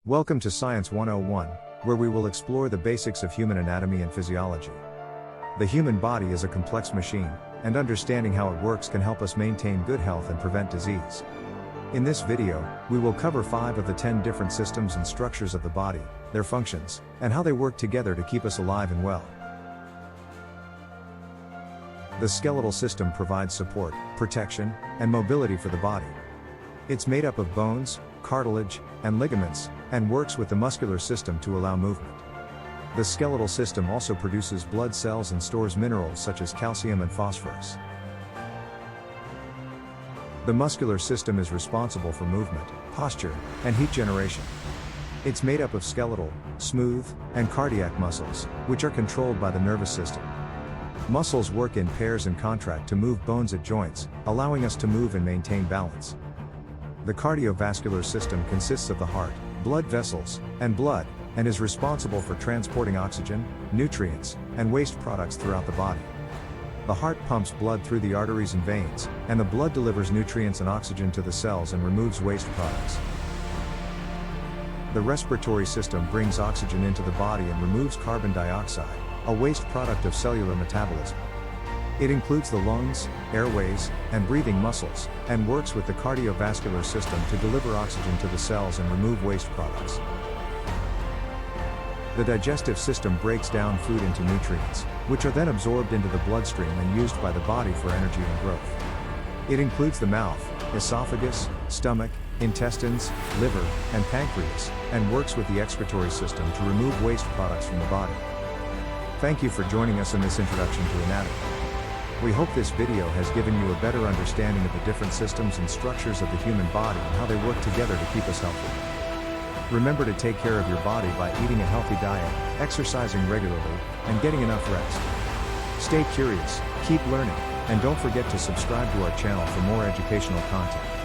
Welcome to Science 101, where we will explore the basics of human anatomy and physiology. The human body is a complex machine, and understanding how it works can help us maintain good health and prevent disease. In this video, we will cover 5 of the 10 different systems and structures of the body, their functions, and how they work together to keep us alive and well. The skeletal system provides support, protection, and mobility for the body. It's made up of bones, cartilage, and ligaments, and works with the muscular system to allow movement. The skeletal system also produces blood cells and stores minerals such as calcium and phosphorus. The muscular system is responsible for movement, posture, and heat generation. It's made up of skeletal, smooth, and cardiac muscles, which are controlled by the nervous system. Muscles work in pairs and contract to move bones at joints, allowing us to move and maintain balance. The cardiovascular system consists of the heart, blood vessels, and blood, and is responsible for transporting oxygen, nutrients, and waste products throughout the body. The heart pumps blood through the arteries and veins, and the blood delivers nutrients and oxygen to the cells and removes waste products. The respiratory system brings oxygen into the body and removes carbon dioxide, a waste product of cellular metabolism. It includes the lungs, airways, and breathing muscles, and works with the cardiovascular system to deliver oxygen to the cells and remove waste products. The digestive system breaks down food into nutrients, which are then absorbed into the bloodstream and used by the body for energy and growth. It includes the mouth, esophagus, stomach, intestines, liver, and pancreas, and works with the excretory system to remove waste products from the body. Thank you for joining us in this introduction to anatomy. We hope this video has given you a better understanding of the different systems and structures of the human body and how they work together to keep us healthy. Remember to take care of your body by eating a healthy diet, exercising regularly, and getting enough rest. Stay curious, keep learning, and don't forget to subscribe to our channel for more educational content.